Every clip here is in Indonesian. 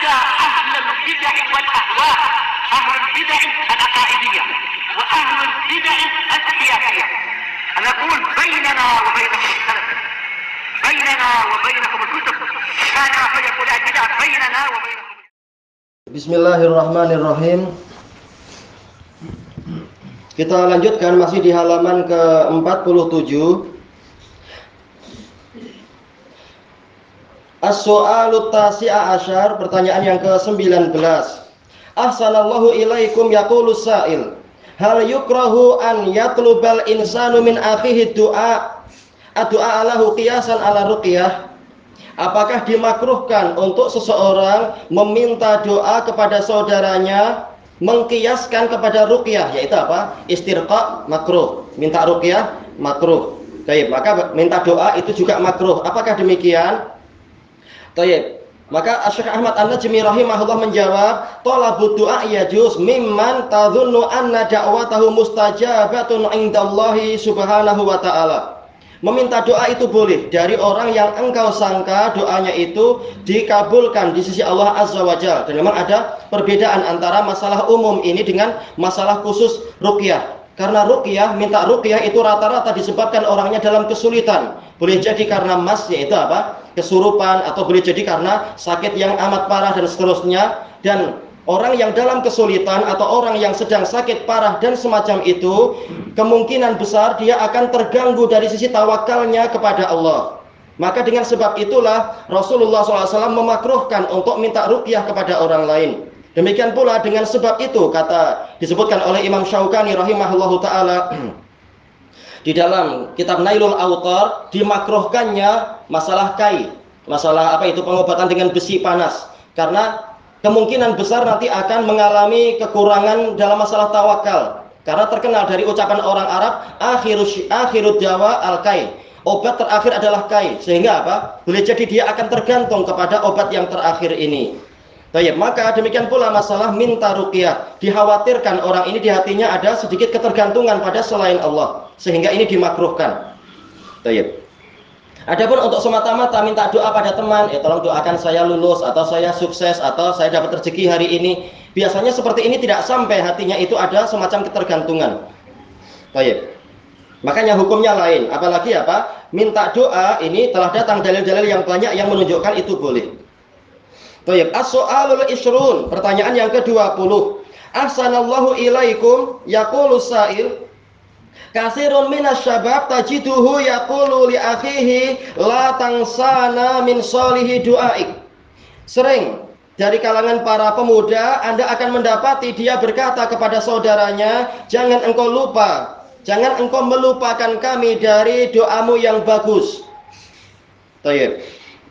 ada ahlul bid'ah wal ahwa, ahlul bid'ah al-aqaidiyah wa ahlul bid'ah al-siyasiyah. Ana aqul bainana wa bainakum as-salaf, bainana wa bainakum al-kutub, kana fayaqul al-bid'ah bainana wa bainakum. Bismillahirrahmanirrahim. Kita lanjutkan masih di halaman ke-47. As-so'alut tasi'a asyar, pertanyaan yang ke-19. Ahsanallahu ilaikum yaqulus sa'il. Hal yukrahu an yatlubal insanu min akhihi du'a lahu qiyasan ala ruqyah? Apakah dimakruhkan untuk seseorang meminta doa kepada saudaranya mengkiaskan kepada ruqyah, yaitu apa? Istirqa makruh, minta ruqyah makruh. Baik, maka minta doa itu juga makruh. Apakah demikian? Baik, maka Syekh Ahmad An-Najmi rahimahullah menjawab, talabud du'a yajuz mimman tadhunnu anna da'watahu mustajabatun 'indallahi subhanahu wa ta'ala. Meminta doa itu boleh dari orang yang engkau sangka doanya itu dikabulkan di sisi Allah Azza wa Jalla. Dan memang ada perbedaan antara masalah umum ini dengan masalah khusus ruqyah. Karena ruqyah, minta ruqyah itu rata-rata disebabkan orangnya dalam kesulitan. Boleh jadi karena mas, yaitu apa? Kesurupan, atau boleh jadi karena sakit yang amat parah dan seterusnya. Dan orang yang dalam kesulitan atau orang yang sedang sakit parah dan semacam itu, kemungkinan besar dia akan terganggu dari sisi tawakalnya kepada Allah. Maka dengan sebab itulah Rasulullah SAW memakruhkan untuk minta ruqyah kepada orang lain. Demikian pula dengan sebab itu, disebutkan oleh Imam Syaukani rahimahullahu ta'ala di dalam kitab Nailul Autar, dimakruhkannya masalah kai, masalah apa itu pengobatan dengan besi panas, karena kemungkinan besar nanti akan mengalami kekurangan dalam masalah tawakal. Karena terkenal dari ucapan orang Arab, akhirud dawa al-kai, obat terakhir adalah kai. Sehingga apa? Boleh jadi dia akan tergantung kepada obat yang terakhir ini. Baik, maka demikian pula masalah minta ruqyah. Dikhawatirkan orang ini di hatinya ada sedikit ketergantungan pada selain Allah, sehingga ini dimakruhkan. Baik. Adapun untuk semata-mata minta doa pada teman, tolong doakan saya lulus, atau saya sukses, atau saya dapat rezeki hari ini. Biasanya seperti ini tidak sampai hatinya itu ada semacam ketergantungan. Baik. Makanya hukumnya lain. Apalagi apa? Minta doa ini telah datang dalil-dalil yang banyak yang menunjukkan itu boleh. Baik. As-so'alul ishrun, pertanyaan yang ke-20. Ahsanallahu ilaikum yaqulus sa'il. Kasirun minas syabab tajiduhu yaqulu li akhihi la tansana min sholihi du'aik. Sering dari kalangan para pemuda Anda akan mendapati dia berkata kepada saudaranya, jangan engkau lupa, jangan engkau melupakan kami dari doamu yang bagus. Baik.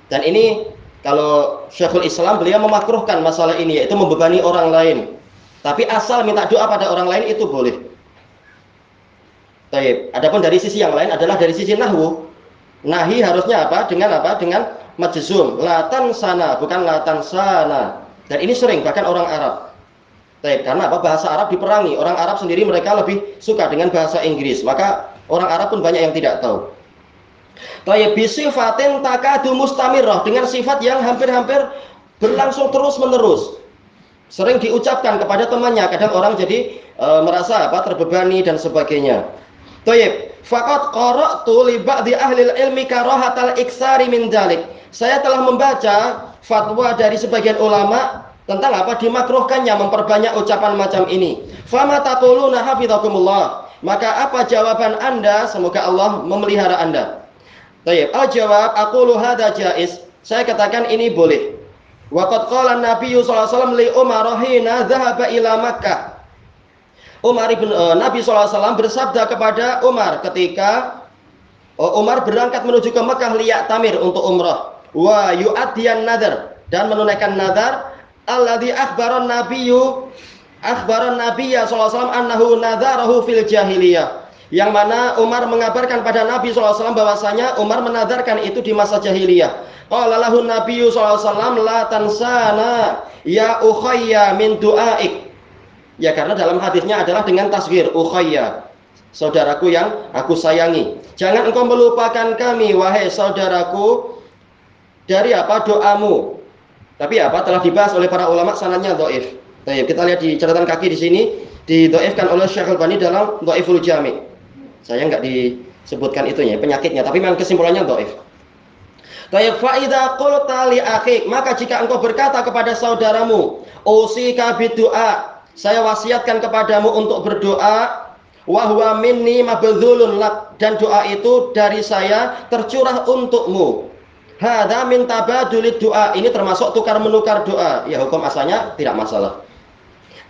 Dan ini kalau Syekhul Islam beliau memakruhkan masalah ini, yaitu membebani orang lain. Tapi asal minta doa pada orang lain itu boleh. Baik. Adapun dari sisi yang lain adalah dari sisi nahwu. Nahi harusnya apa? Dengan apa? Dengan majzum. Latan sana, bukan latan sana. Dan ini sering bahkan orang Arab. Baik, karena apa? Bahasa Arab diperangi. Orang Arab sendiri mereka lebih suka dengan bahasa Inggris. Maka orang Arab pun banyak yang tidak tahu. Baik, bisifatin takadu mustamirrah, dengan sifat yang hampir-hampir berlangsung terus-menerus. Sering diucapkan kepada temannya. Kadang orang jadi merasa apa? Terbebani dan sebagainya. Baik, faqad qara'tu li ba'di ahli ilmi karahatal iksari min dzalik. Saya telah membaca fatwa dari sebagian ulama tentang apa? Dimakruhkannya memperbanyak ucapan macam ini. Fama taquluna hafizakumullah. Maka apa jawaban Anda? Semoga Allah memelihara Anda. Baik, al-jawab aqulu hadza jaiz. Saya katakan ini boleh. Wa qad qala an-nabiy sallallahu alaihi wasallam li Umar hina dhahaba ila Makkah. Nabi SAW bersabda kepada Umar ketika Umar berangkat menuju ke Mekah liyak tamir untuk umrah. Wa yu'addiyan nadar, dan menunaikan nadar. Alladhi akhbaran nabiyya SAW annahu nadarahu fil jahiliyah. Yang mana Umar mengabarkan pada Nabi SAW bahwasanya Umar menadarkan itu di masa jahiliyah. Qala lahu nabiyyu SAW la tansana ya ukhayya min du'aik. Ya, karena dalam hadisnya adalah dengan tasghir, ukhayya, saudaraku yang aku sayangi. Jangan engkau melupakan kami, wahai saudaraku, dari apa? Doamu. Tapi apa? Telah dibahas oleh para ulama sanadnya dhaif. Baik, kita lihat di catatan kaki di sini didhaifkan oleh Syekh Al-Albani dalam Dhaiful Jami'. Saya nggak disebutkan itunya penyakitnya, tapi memang kesimpulannya dhaif. Baik, fa idza qulta li akhik, maka jika engkau berkata kepada saudaramu, usika bidu'a, saya wasiatkan kepadamu untuk berdoa, wa huwa minni mabdzulun lak, dan doa itu dari saya tercurah untukmu. Hadza min tabadulid doa, ini termasuk tukar menukar doa. Ya, hukum asalnya tidak masalah.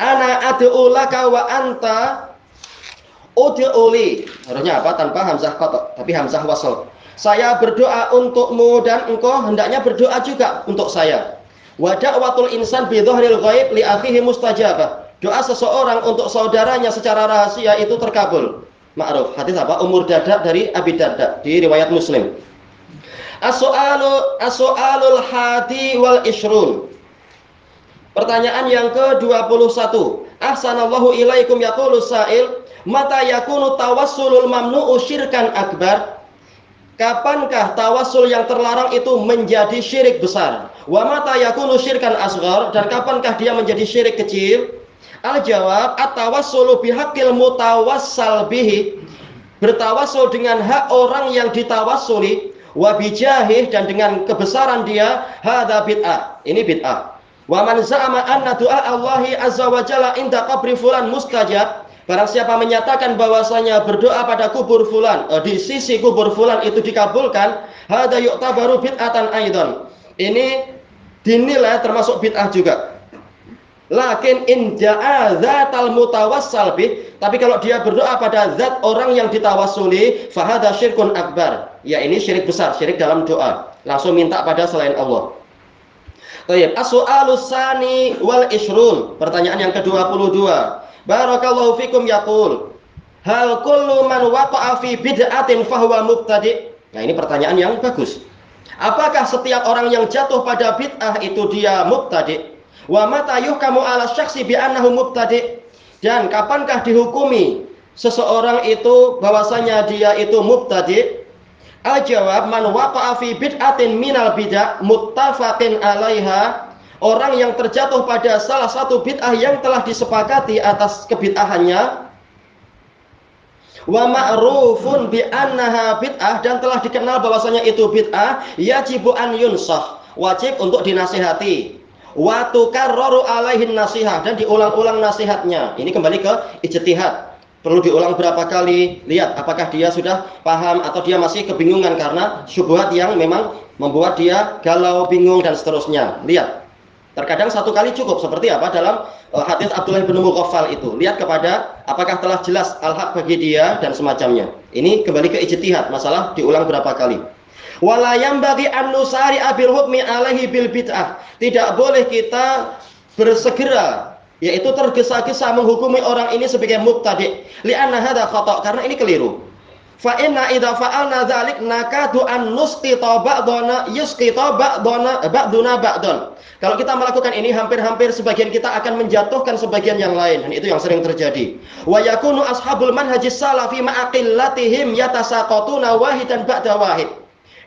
Ana ad'u laka wa anta ud'uli. Harusnya apa? Tanpa hamzah qata', tapi hamzah wasl. Saya berdoa untukmu dan engkau hendaknya berdoa juga untuk saya. Wa da'watul insan bi dhahril ghaib li akhihi mustajabah. Doa seseorang untuk saudaranya secara rahasia itu terkabul. Ma'ruf. Hadis apa? Umur Darda dari Abi Darda di riwayat Muslim. As-so'alul hadi wal ishrun. Pertanyaan yang ke-21. Ahsanallahu ilaikum yaqulu sa'il, mata yakunu tawassulul mamnu'u syirkan akbar? Kapankah tawassul yang terlarang itu menjadi syirik besar? Wa mata yakunu syirkan asghar, dan kapankah dia menjadi syirik kecil? Al-jawab, at-tawassulu bihaqqil mutawassal bihi, bertawassul dengan hak orang yang ditawassuli, wa bijahih, dan dengan kebesaran dia, hadza bid'ah, ini bid'ah. Wa man za'ama anna du'a Allahi azza wa jalla inda qabri fulan mustajab, barang siapa menyatakan bahwasanya berdoa pada kubur fulan, di sisi kubur fulan itu dikabulkan, hadza yu'tabaru bid'atan aidan, ini dinilai termasuk bid'ah juga. Lakin in da'a dzatal mutawassal bih, tapi kalau dia berdoa pada zat orang yang ditawassuli, fa hadza syirkun akbar, ya ini syirik besar, syirik dalam doa, langsung minta pada selain Allah. Baik, as-su'alus tsani wal ishrun, pertanyaan yang ke-22. Barakallahu fikum yaqul, hal kullu man waqa'a fi bid'atin fahuwa mubtadi'? Nah, ini pertanyaan yang bagus. Apakah setiap orang yang jatuh pada bid'ah itu dia mubtadi'? Wa mata yuhkamu ala syakhsi bi annahu mubtadi'? Dan kapankah dihukumi seseorang itu bahwasanya dia itu mubtadi'? Al-jawab, man waqa'a fi bid'atin minal bid'ah muttafaqin 'alaiha, orang yang terjatuh pada salah satu bid'ah yang telah disepakati atas kebid'ahannya, wa ma'rufun bi annaha bid'ah, dan telah dikenal bahwasanya itu bid'ah, yajibu an yunsah, wajib untuk dinasihati, wa tukarraru alaihin nasihah, dan diulang-ulang nasihatnya. Ini kembali ke ijtihad, perlu diulang berapa kali, lihat apakah dia sudah paham atau dia masih kebingungan karena syubhat yang memang membuat dia galau, bingung, dan seterusnya. Lihat, terkadang satu kali cukup, seperti apa dalam hadis Abdullah bin Mughaffal itu, lihat kepada apakah telah jelas al-haq bagi dia dan semacamnya. Ini kembali ke ijtihad, masalah diulang berapa kali. Wala yambaghi an nusari'a bil hukmi alaihi bil bid'ah, tidak boleh kita bersegera, yaitu tergesa-gesa menghukumi orang ini sebagai mubtadi', li'anna hadza khata', karena ini keliru. Fa inna idza fa'alna dzalik nakadu an nusqita ba'dana yusqita ba'duna ba'dun. Kalau kita melakukan ini, hampir-hampir sebagian kita akan menjatuhkan sebagian yang lain, dan itu yang sering terjadi. Wa yakunu ashabul manhajis salafi ma'aqillatihim yatasaqatuna wahidan ba'da wahid.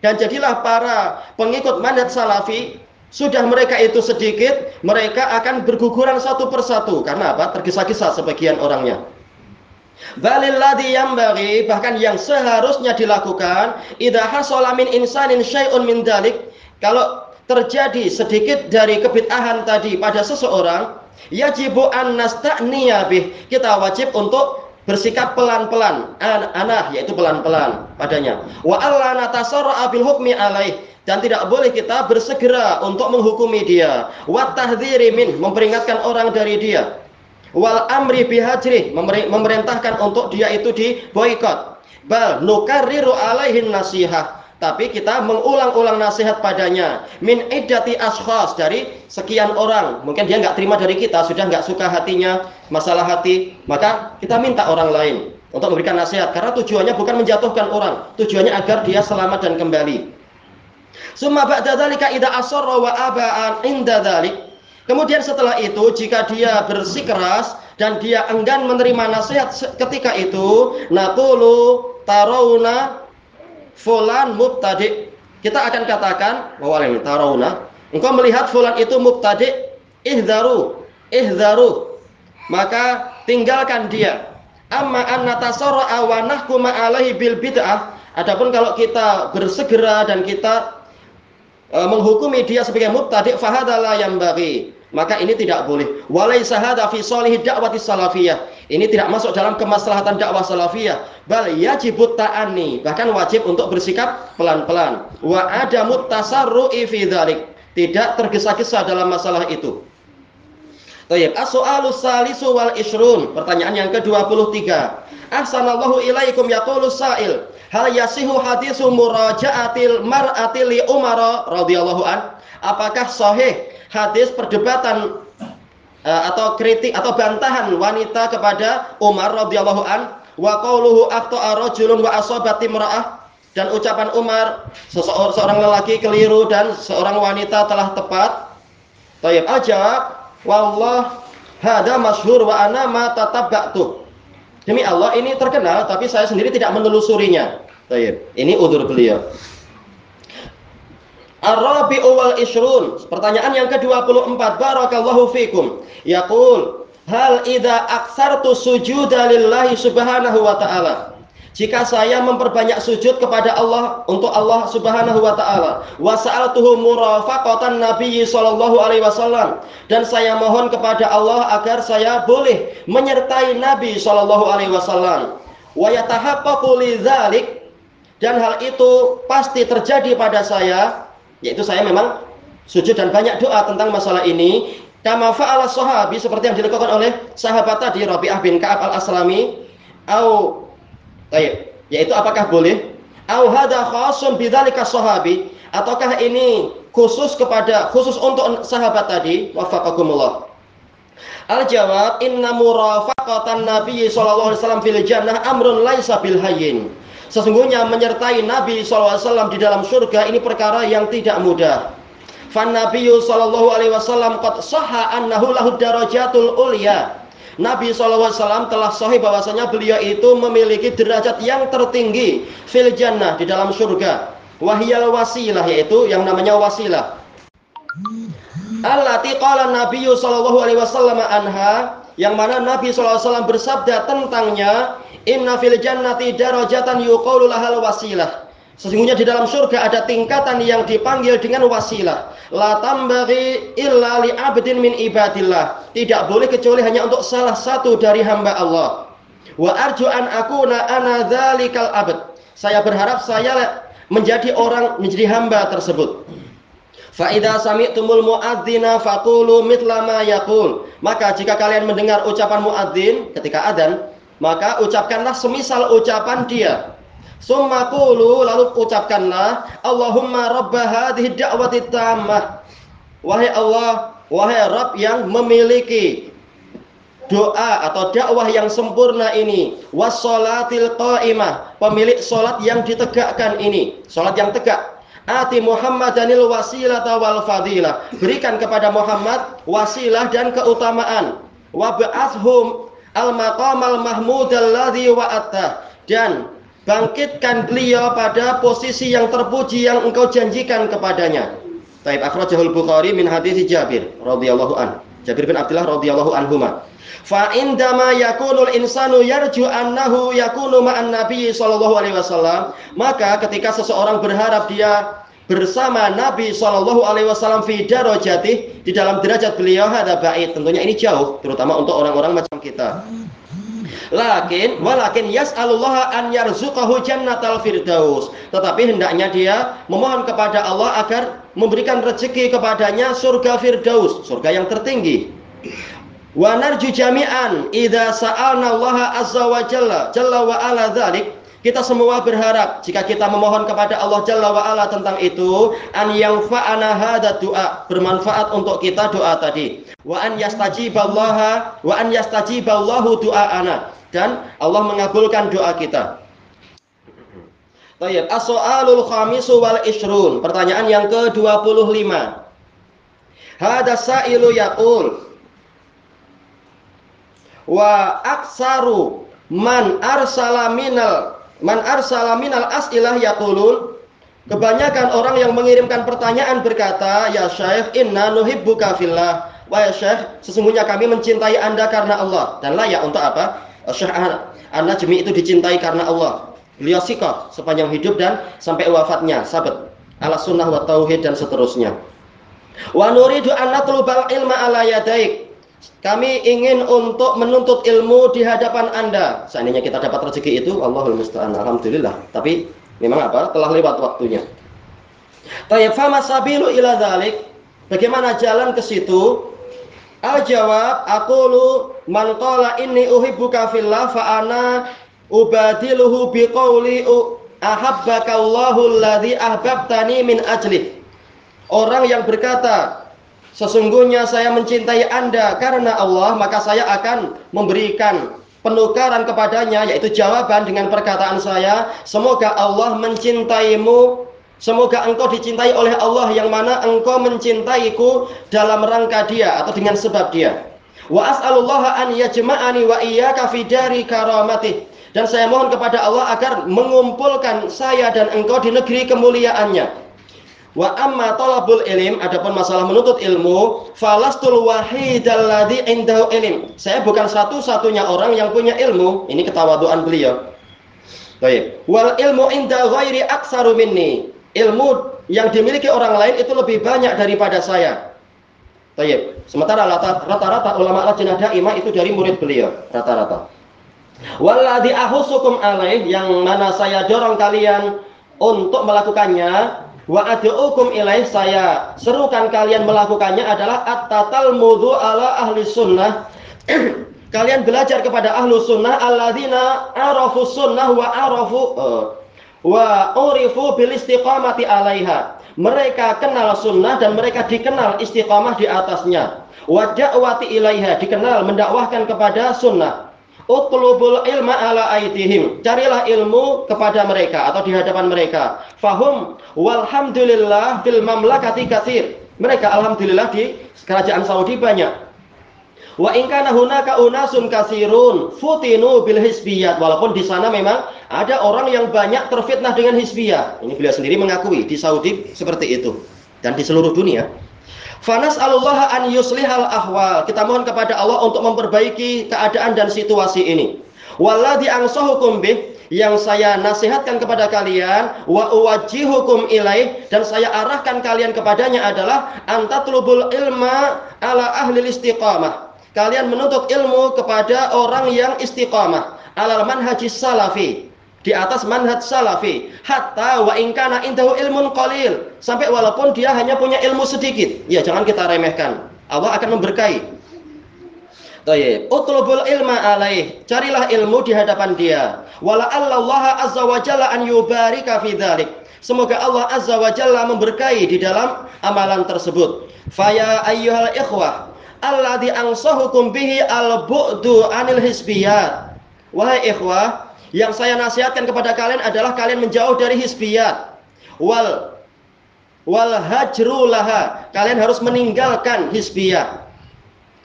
Dan jadilah para pengikut manhaj salafi, sudah mereka itu sedikit, mereka akan berguguran satu persatu. Karena apa? Tergesa-gesa sebagian orangnya. Balilladzi yambaghi, bahkan yang seharusnya dilakukan, idza hasala min insanin syai'un min dzalik, kalau terjadi sedikit dari kebid'ahan tadi pada seseorang, yajibu an nasta'niya bih, kita wajib untuk bersikap pelan-pelan, anah, yaitu pelan-pelan padanya. Wa alla natasarra'a bil hukmi alaih, dan tidak boleh kita bersegera untuk menghukumi dia. Wa tahdhiri min, memperingatkan orang dari dia. Wal amri bihajri, memerintahkan untuk dia itu diboikot. Bal nukarriru alaihin nasihah, tapi kita mengulang-ulang nasihat padanya. Min iddati ashkhas, dari sekian orang. Mungkin dia nggak terima dari kita, sudah nggak suka hatinya, masalah hati, maka kita minta orang lain untuk memberikan nasihat, karena tujuannya bukan menjatuhkan orang, tujuannya agar dia selamat dan kembali. Summa ba'da dzalika idza asarra wa aba'an inda dzalik, kemudian setelah itu jika dia bersikeras dan dia enggan menerima nasihat ketika itu, naqulu tarawna fulan mubtadi', kita akan katakan bahwa tarawna, engkau melihat fulan itu mubtadi, ihdaru, maka tinggalkan dia. Amma an natasarra'a wa nahkuma alaihi bil bid'ah, adapun kalau kita bersegera dan kita menghukumi dia sebagai mubtadi' fahadza la yanbaghi, maka ini tidak boleh. Walaysa hadza fi shalihi da'wati salafiyah, ini tidak masuk dalam kemaslahatan dakwah salafiyah. Bal yajibut ta'anni, bahkan wajib untuk bersikap pelan-pelan. Wa adamut tasarru'i fi dzalik, tidak tergesa-gesa dalam masalah itu. Baik, as-su'alu salisu wal ishrun, pertanyaan yang ke-23. Ahsanallahu ilaikum yaqulu sa'il, hal yasihu hadisu muraja'atil mar'ati li Umar radhiyallahu an? Apakah sahih hadis perdebatan atau kritik atau bantahan wanita kepada Umar radhiyallahu an? Wa qauluhu akhta'a rajulun wa asabat imra'ah, dan ucapan Umar, seorang lelaki keliru dan seorang wanita telah tepat. Baik, ajab wallah hada masyhur wa ana ma tatabba'tu. Demi Allah ini terkenal tapi saya sendiri tidak menelusurinya. Baik, ini udzur beliau. Ar-rabi'u wal ishrun, pertanyaan yang ke-24. Barakallahu fikum. Yaqul, hal idza aktsartu sujuda lillahi subhanahu wa ta'ala, jika saya memperbanyak sujud kepada Allah, untuk Allah subhanahu wa ta'ala, wa sa'altuhu murafaqatan nabiyyi sallallahu alaihi wasallam, dan saya mohon kepada Allah agar saya boleh menyertai Nabi sallallahu alaihi wasallam, wa yatahaqqaqu lidzalik, dan hal itu pasti terjadi pada saya, yaitu saya memang sujud dan banyak doa tentang masalah ini, kama fa'ala sahabi, seperti yang dilakukan oleh sahabat tadi Rabi'ah bin Ka'ab al-Aslami, yaitu apakah boleh? Au hadza khasun bidzalika sahabi, ataukah ini khusus untuk sahabat tadi? Wafaqakumullah. Al-jawab, inna murafaqatan Nabi sallallahu alaihi wasallam fil jannah amrun laisa bil hayyin. Sesungguhnya menyertai Nabi sallallahu alaihi wasallam di dalam surga ini perkara yang tidak mudah. Fan Nabiyyu sallallahu alaihi wasallam qad sahha annahu lahu darajatul ulya. Nabi SAW telah sahih bahwasanya beliau itu memiliki derajat yang tertinggi fil jannah, di dalam surga. Wahiyal wasilah, yaitu yang namanya wasilah. Allati qala Nabiyyu sallallahu alaihi wasallam anha, yang mana Nabi SAW bersabda tentangnya, inna fil jannati darajatan yuqalu lahal wasilah. Sesungguhnya di dalam surga ada tingkatan yang dipanggil dengan wasilah. La tambaghi illa li 'abdin min ibadillah. Tidak boleh kecuali hanya untuk salah satu dari hamba Allah. Wa arju an akuna ana dzalikal 'abd. Saya berharap saya menjadi hamba tersebut. Fa idza sami'tumul muadzina faqulu mithla ma yaqul. Maka jika kalian mendengar ucapan muadzin ketika adzan, maka ucapkanlah semisal ucapan dia. Summa qulu, lalu ucapkanlah, Allahumma rabba hadhihi da'wati tammah. Wahai Allah, wahai Rabb yang memiliki doa atau dakwah yang sempurna ini, wassalatil qa'imah, pemilik salat yang ditegakkan ini, salat yang tegak. Ati Muhammadanil wasilata wal fadilah, berikan kepada Muhammad wasilah dan keutamaan. Wa ba'athhum al maqamal mahmudal ladzi wa'atta, dan bangkitkan beliau pada posisi yang terpuji yang engkau janjikan kepadanya. Taib akhrajahul Bukhari min hadits Jabir radhiyallahu an. Jabir bin Abdullah radhiyallahu anhuma. Fa indama yakunul insanu yarju annahu yakunu ma'an nabi sallallahu alaihi wasallam, maka ketika seseorang berharap dia bersama Nabi sallallahu alaihi wasallam fi darajatih, di dalam derajat beliau, hada ba'id, tentunya ini jauh, terutama untuk orang-orang macam kita. Walakin yas'alullaha an yarzuqahu jannatal firdaus, tetapi hendaknya dia memohon kepada Allah agar memberikan rezeki kepadanya surga firdaus, surga yang tertinggi. Wa narju jami'an idza sa'alna Allah azza wa jalla wa ala dzalik, kita semua berharap jika kita memohon kepada Allah jalla wa ala tentang itu, an yanfa'ana hadza du'a, bermanfaat untuk kita doa tadi. Wa an yastajiballahu du'aana, dan Allah mengabulkan doa kita. Baik, as-so'alul khamisu wal ishrun, pertanyaan yang ke-25. Hada sa'ilu yaqul, wa aksaru man arsala minal as'ilah yaqulun, Kebanyakan orang yang mengirimkan pertanyaan berkata, "Ya Syekh, inna nuhibbuka fillah." Wahai Syekh, sesungguhnya kami mencintai Anda karena Allah. Dan layak untuk apa? Syekh An-Najmi itu dicintai karena Allah. Beliau sikah sepanjang hidup dan sampai wafatnya, sahabat ala sunnah wa tauhid dan seterusnya. Wa nuridu an natlubal ilma ala yadaik. Kami ingin untuk menuntut ilmu di hadapan Anda. Seandainya kita dapat rezeki itu, Allahul musta'an. Alhamdulillah. Tapi memang apa? Telah lewat waktunya. Tayyib fama sabilu ila dzalik. Bagaimana jalan ke situ? Al-jawab, aqulu man qala inni uhibbuka fillah fa ana ubadiluhu biqauli ahabbakallahu alladhi ahbabtani min ajlih. Orang yang berkata, sesungguhnya saya mencintai Anda karena Allah, maka saya akan memberikan penukaran kepadanya, yaitu jawaban dengan perkataan saya, semoga Allah mencintaimu, semoga engkau dicintai oleh Allah yang mana engkau mencintaiku dalam rangka Dia atau dengan sebab Dia. Wa as'alullaha an yajma'ani wa iyyaka fi dari karamatih. Dan saya mohon kepada Allah agar mengumpulkan saya dan engkau di negeri kemuliaannya. Wa amma talabul ilm, adapun masalah menuntut ilmu, falastul wahidal ladzi indahu ilm. Saya bukan satu-satunya orang yang punya ilmu. Ini ketawaduan beliau. Baik. Wal ilmu inda ghairi aktsaru minni. Ilmu yang dimiliki orang lain itu lebih banyak daripada saya. Baik. Sementara rata-rata ulama lajnah daimah itu dari murid beliau, rata-rata. Walladzi ahussukum alaih, yang mana saya dorong kalian untuk melakukannya. Wa ad'ukum ilaih, saya serukan kalian melakukannya adalah at-tatalmudhu ala ahli sunnah. Kalian belajar kepada ahlu sunnah alladzina arafu sunnah wa urifu bil istiqamati alaiha. Mereka kenal sunnah dan mereka dikenal istiqamah di atasnya. Wa da'wati ilaiha, dikenal mendakwahkan kepada sunnah. Utlubul ilma ala aidihim, carilah ilmu kepada mereka atau di hadapan mereka. Fahum walhamdulillah fil mamlakati katsir. Mereka alhamdulillah di kerajaan Saudi banyak. Wa in kana hunaka unasun katsirun futinu bil hisbiyat. Walaupun di sana memang ada orang yang banyak terfitnah dengan hisbiyah. Ini beliau sendiri mengakui di Saudi seperti itu dan di seluruh dunia. Fanas'alullaha an yuslihal ahwal. Kita mohon kepada Allah untuk memperbaiki keadaan dan situasi ini. Walladzi ansahukum bih, yang saya nasihatkan kepada kalian, wa uwajjihukum ilaih, dan saya arahkan kalian kepadanya adalah antatlubul ilma ala ahli istiqamah. Kalian menuntut ilmu kepada orang yang istiqamah, alal manhajis salafi, di atas manhaj salafi, hatta wa in kana indahu ilmun qalil, sampai walaupun dia hanya punya ilmu sedikit, ya jangan kita remehkan, Allah akan memberkahi. Tayyib, utlubul ilma alaih, carilah ilmu di hadapan dia. Wala Allah azza wa jalla an yubarika fi dzalik. Semoga Allah azza wa jalla memberkahi di dalam amalan tersebut. Faya ayyuhal ikhwah, alladzi ansahukum bihi al-bu'du anil hisbiyat. Wahai ikhwah, yang saya nasihatkan kepada kalian adalah kalian menjauh dari hisbiyat. Wal hajru laha, kalian harus meninggalkan hisbiyah.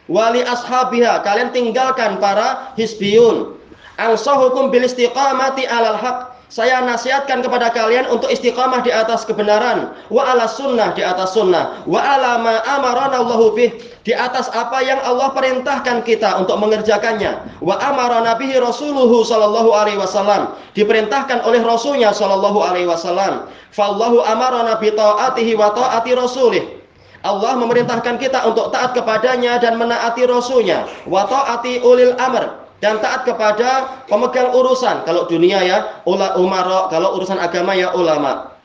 Wali ashabiha, kalian tinggalkan para hisbiyun. Ansahukum bil istiqamati alal haq, saya nasihatkan kepada kalian untuk istiqamah di atas kebenaran, wa ala sunnah, di atas sunnah, wa ala ma amarana Allahu bih, di atas apa yang Allah perintahkan kita untuk mengerjakannya, wa amarana bihi rasuluhu sallallahu alaihi wasallam, diperintahkan oleh rasulnya sallallahu alaihi wasallam. Fallahu amarana bi taatihi wa taati rasulih, Allah memerintahkan kita untuk taat kepadanya dan menaati rasulnya, wa taati ulil amr, dan taat kepada pemegang urusan. Kalau dunia ya umara, kalau urusan agama ya ulama.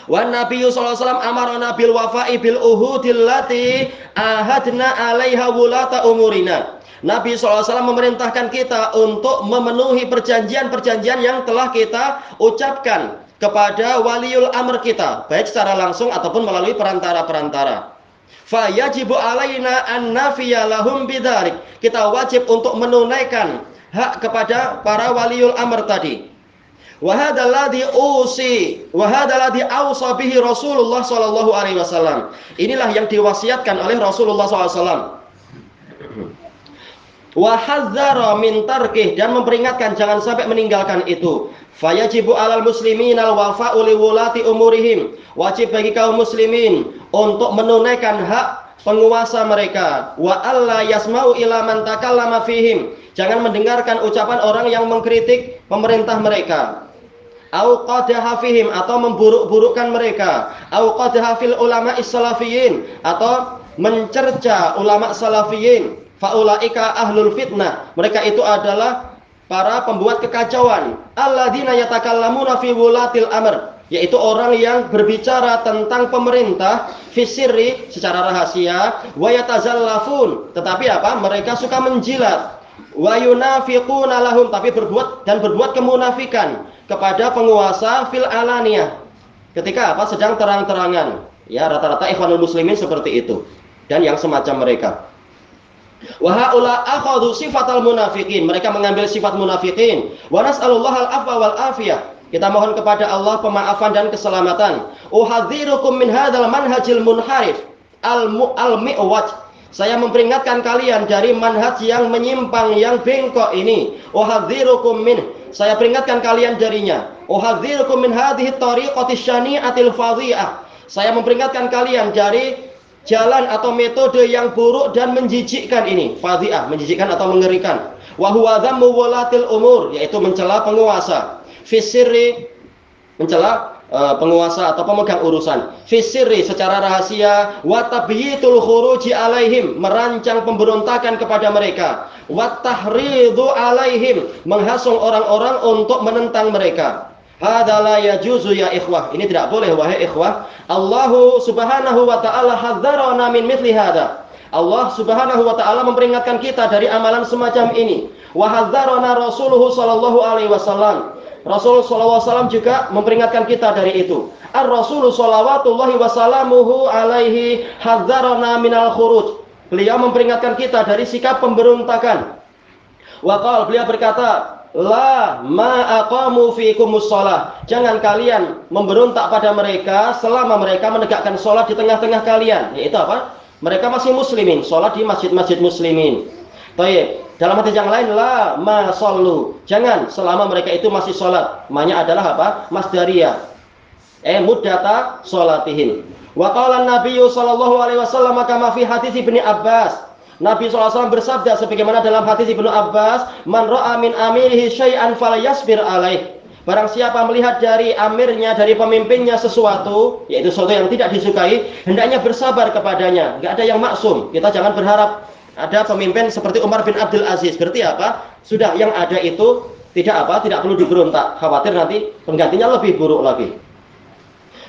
Wan Nabiyyu sallallahu alaihi wasallam amarna bil wafa'i bil uhudil lati ahadna 'alaiha wulata umurina. Nabi sallallahu alaihi wasallam memerintahkan kita untuk memenuhi perjanjian-perjanjian yang telah kita ucapkan kepada waliul amr kita, baik secara langsung ataupun melalui perantara-perantara. Fa yajibu alaina an nafiya lahum bidzalik. Kita wajib untuk menunaikan hak kepada para waliul amr tadi. Wa hadzal ladzi ausa bihi Rasulullah sallallahu alaihi wasallam. Inilah yang diwasiatkan oleh Rasulullah sallallahu alaihi wasallam. Wa hadzara min tarkih, dan memperingatkan jangan sampai meninggalkan itu. Fayajibu 'alal muslimin al-wafa'u liwulati umurihim. Wajib bagi kaum muslimin untuk menunaikan hak penguasa mereka. Wa alla yasma'u ila man takallama fihim. Jangan mendengarkan ucapan orang yang mengkritik pemerintah mereka. Au qadaha fihim, atau memburuk-burukkan mereka. Au qadaha fil ulama is-salafiyin, atau mencerca ulama salafiyin. Faulaika ahlul fitnah. Mereka itu adalah para pembuat kekacauan. Alladzina yatakallamuna fi wulatil amr, yaitu orang yang berbicara tentang pemerintah fisirri, secara rahasia, wa yatazallafun, tetapi apa? Mereka suka menjilat. Wa yunafiquna lahum, tapi berbuat kemunafikan kepada penguasa fil alaniyah. Ketika apa? Sedang terang-terangan. Ya, rata-rata ikhwanul muslimin seperti itu dan yang semacam mereka. Wa haula akhadhu sifatal munafiqin, mereka mengambil sifat munafiqin. Wa nas'alullahal afwa wal afiyah, kita mohon kepada Allah pemaafan dan keselamatan. Uhadzirukum min hadzal manhajil munharif al-mi'waj, saya memperingatkan kalian dari manhaj yang menyimpang, yang bengkok ini. Uhadzirukum min, saya peringatkan kalian darinya. Uhadzirukum min hadhihi tariqati syani'atil fadhi'ah, saya memperingatkan kalian dari jalan atau metode yang buruk dan menjijikkan ini. Fadhi'ah, menjijikkan atau mengerikan. Wa huwa dhammu wulatil umur, yaitu mencela penguasa. Fisirri, mencela penguasa atau pemegang urusan. Fisirri, secara rahasia. Wa tabyitul khuruji alaihim, merancang pemberontakan kepada mereka. Wa tahridu alaihim, menghasung orang-orang untuk menentang mereka. Hadza la yajuzu ya ikhwah, ini tidak boleh wahai ikhwah. Allah Subhanahu wa taala hadzarana min mithli hadza. Allah Subhanahu wa taala memperingatkan kita dari amalan semacam ini. Wa hadzarana Rasulullah sallallahu alaihi wasallam. Rasul sallallahu alaihi wasallam juga memperingatkan kita dari itu. Ar-Rasul shallallahu wasallamuhu alaihi hadzarana minal khuruj. Beliau memperingatkan kita dari sikap pemberontakan. Wa qala, beliau berkata, la ma aqamu fikumus shalah, jangan kalian memberontak pada mereka selama mereka menegakkan sholat di tengah-tengah kalian. Yaitu apa? Mereka masih muslimin, sholat di masjid-masjid muslimin. Baik, dalam hadis yang lain, la ma shallu, jangan selama mereka itu masih sholat. Maknanya adalah apa? Masdariyah, muddata sholatihim. Wa qala an-nabiy sallallahu alaihi wasallam kama fi hadis Ibnu Abbas, Nabi SAW bersabda sebagaimana dalam hadis Ibnu Abbas, man ra'a min amirihi syai'an falyasbir alaih. Barang siapa melihat dari amirnya, dari pemimpinnya sesuatu, yaitu sesuatu yang tidak disukai, hendaknya bersabar kepadanya. Enggak ada yang maksum. Kita jangan berharap ada pemimpin seperti Umar bin Abdul Aziz. Berarti apa? Sudah yang ada itu tidak perlu diberontak. Khawatir nanti penggantinya lebih buruk lagi.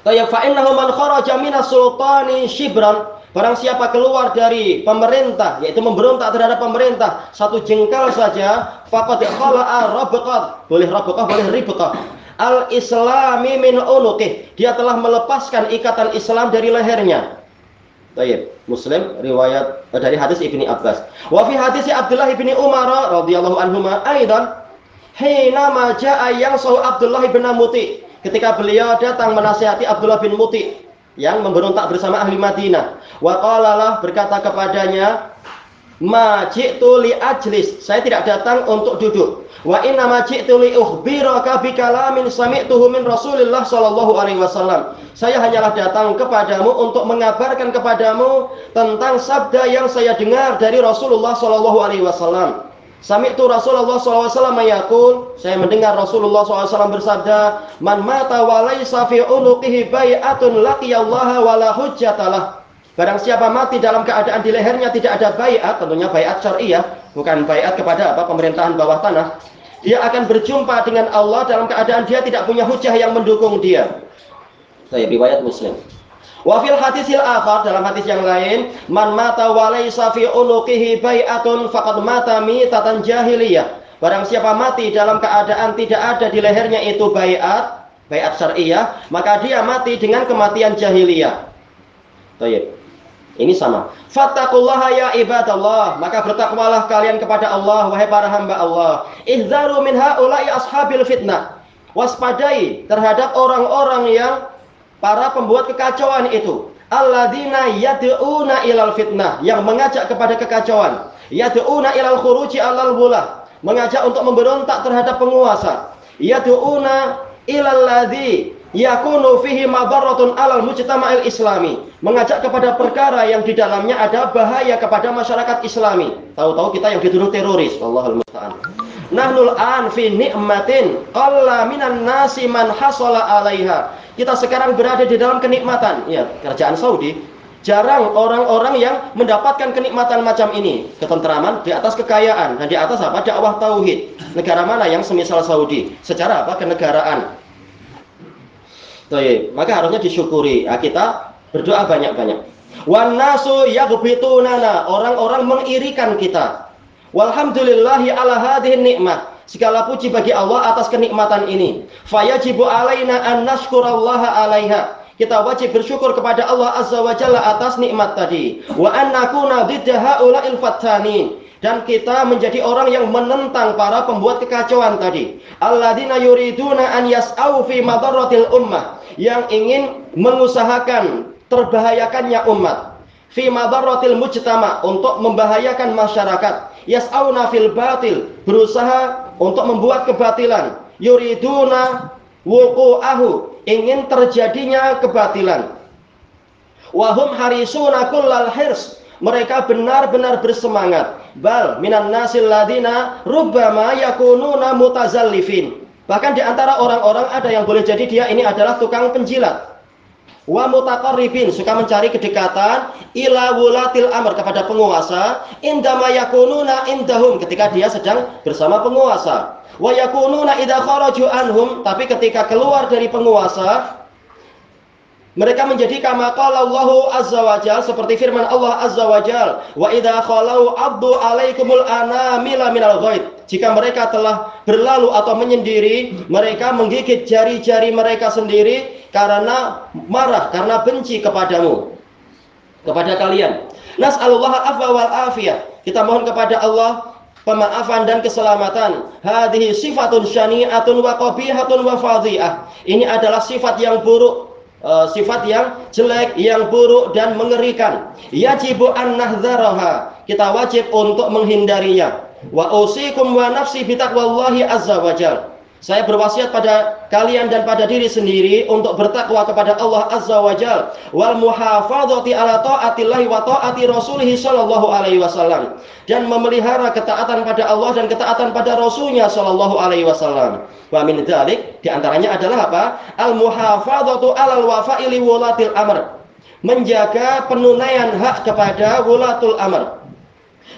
Fa innahu man kharaja minas sultani shibran, barang siapa keluar dari pemerintah, yaitu memberontak terhadap pemerintah satu jengkal saja, faqad khala'a rabqah, boleh rabqah, boleh ribqah, al-islami min unuqih, dia telah melepaskan ikatan Islam dari lehernya. Baik, Muslim riwayat dari hadis Ibnu Abbas. Wa fi hadis Abdullah bin Umar radhiyallahu anhuma aidan, hina ma jaa yansahu Abdullah bin Muti, ketika beliau datang menasihati Abdullah bin Muti yang memberontak bersama ahli Madinah. Wa qalalah, berkata kepadanya, ma ji'tu li ajlis, saya tidak datang untuk duduk. Wa inna ma ji'tu li ukhbiraka bi kalamin sami'tuhu min Rasulillah sallallahu alaihi wasallam, saya hanyalah datang kepadamu untuk mengabarkan kepadamu tentang sabda yang saya dengar dari Rasulullah sallallahu alaihi wasallam. Sami'tu Rasulullah SAW yaqul, saya mendengar Rasulullah SAW bersabda, man mata wa laysa fi unuqihi bai'atun laqiyallaha wa la hujjatalah, barang siapa mati dalam keadaan di lehernya tidak ada bai'at, tentunya bai'at syariah, bukan bai'at kepada pemerintahan bawah tanah, dia akan berjumpa dengan Allah dalam keadaan dia tidak punya hujjah yang mendukung dia. Saya riwayat Muslim. Wa fil hadisil akhar, dalam hadis yang lain, man mata wa laysa fi unuqihi bai'atun faqad mata mitatan jahiliyah, barang siapa mati dalam keadaan tidak ada di lehernya itu bai'at syariah, maka dia mati dengan kematian jahiliyah. Baik, ini sama. Fattaqullaha ya ibadallah, maka bertakwalah kalian kepada Allah wahai para hamba Allah. Ihzaru min haula'i ashabil fitnah, waspadai terhadap orang-orang yang para pembuat kekacauan itu. Alladzina yad'una ilal fitnah, yang mengajak kepada kekacauan. Yad'una ilal khuruji alal wulah, mengajak untuk memberontak terhadap penguasa. yad'una ilal ladzi yakunu fihi madaratun 'alal mujtama'il islami, mengajak kepada perkara yang di dalamnya ada bahaya kepada masyarakat Islami. Tahu-tahu kita yang dituduh teroris, Allahul musta'an. Nahnul an fi ni'matin qalla minan nasi man hasala 'alaiha. Kita sekarang berada di dalam kenikmatan. Ya, kerajaan Saudi jarang orang-orang yang mendapatkan kenikmatan macam ini, ketentraman di atas kekayaan dan di atas apa? Dakwah tauhid. Negara mana yang semisal Saudi? Secara apa? Kenegaraan. Maka harusnya disyukuri. Nah, kita berdoa banyak-banyak. Wan nasu yaghbitunana, orang-orang mengirikan kita. Walhamdulillahi ala hadhihi nikmah. Segala puji bagi Allah atas kenikmatan ini. Fayajibu alaina an nashkurallaha 'alaiha. Kita wajib bersyukur kepada Allah Azza wa Jalla atas nikmat tadi. Wa an nakuna didda haula'il fattanin. Dan kita menjadi orang yang menentang para pembuat kekacauan tadi. Alladzina yuriduna an yas'au fi madaratil ummah, yang ingin mengusahakan terbahayakannya umat. Fi madaratil mujtama, untuk membahayakan masyarakat. Yas'auna fil batil, berusaha untuk membuat kebatilan. Yuriduna wuqu'ahu, ingin terjadinya kebatilan. Wahum harisuna kullal hirs, mereka benar-benar bersemangat. Bal minan nasil ladina rubbama yakununa mutazallifin, bahkan di antara orang-orang ada yang boleh jadi dia ini adalah tukang penjilat. Wa mutaqarribin, suka mencari kedekatan. Ila wulatil amr, kepada penguasa. Indama yakununa indahum, ketika dia sedang bersama penguasa. Wa yakununa idza kharaju anhum, tapi ketika keluar dari penguasa mereka menjadi kama qala Allahu azza wa jalla, seperti firman Allah azza wa jalla, wa idza khalau abdu alaikumul anamila minal ghaid, jika mereka telah berlalu atau menyendiri, mereka menggigit jari-jari mereka sendiri karena marah, karena benci kepadamu, kepada kalian. Nas'alullaha afwa wal afiyah, kita mohon kepada Allah pemaafan dan keselamatan. Hadhihi sifatun syani'atun wa qabihatun wa fadhi'ah, ini adalah sifat yang buruk, sifat yang jelek, yang buruk dan mengerikan. Yajibu an nahdzaraha, kita wajib untuk menghindarinya. Wa usikum wa nafsi bitaqwallahi azza wajal, saya berwasiat pada kalian dan pada diri sendiri untuk bertakwa kepada Allah azza wajal. Wal muhafadzati ala taatillahi wa taati rasulih sallallahu alaihi wasallam, dan memelihara ketaatan pada Allah dan ketaatan pada Rasulnya sallallahu alaihi wasallam. Wa min dzalik, di antaranya adalah apa? Al muhafadzatu alal wafa'i li wulatil amr, menjaga penunaian hak kepada wulatul amr.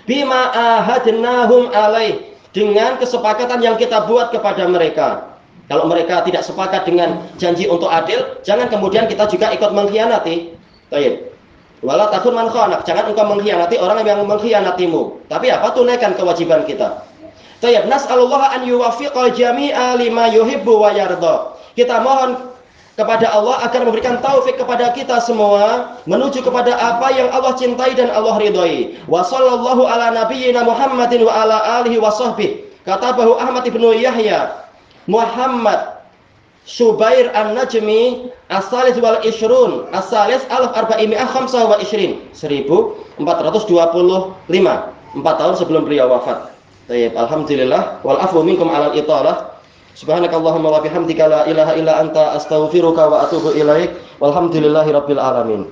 Bima ahadnahum alaih, dengan kesepakatan yang kita buat kepada mereka. Kalau mereka tidak sepakat dengan janji untuk adil, jangan kemudian kita juga ikut mengkhianati. Baik. Wala takun man khanak, jangan engkau mengkhianati orang yang mengkhianatimu. Tapi apa? Tunaikan kewajiban kita. Tayyib, nas'alullah an yuwaffiqal jami'a lima yuhibbu wa yarda. Kita mohon kepada Allah agar memberikan taufik kepada kita semua menuju kepada apa yang Allah cintai dan Allah ridhoi. Wa sallallahu ala nabiyyina Muhammadin wa ala alihi wa sahbihi. Katabahu Ahmad ibnu Yahya Muhammad Subair an-Najmi as-salis wal ishrun as-salis alaf arba'imi'ah khamsah wa ishrin, 1425, 4 tahun sebelum beliau wafat. Baik, alhamdulillah wal afwu minkum alal italah. Subhanakallahumma wa bihamdika la ilaha illa anta astaghfiruka wa atubu ilaik. Walhamdulillahirabbil alamin.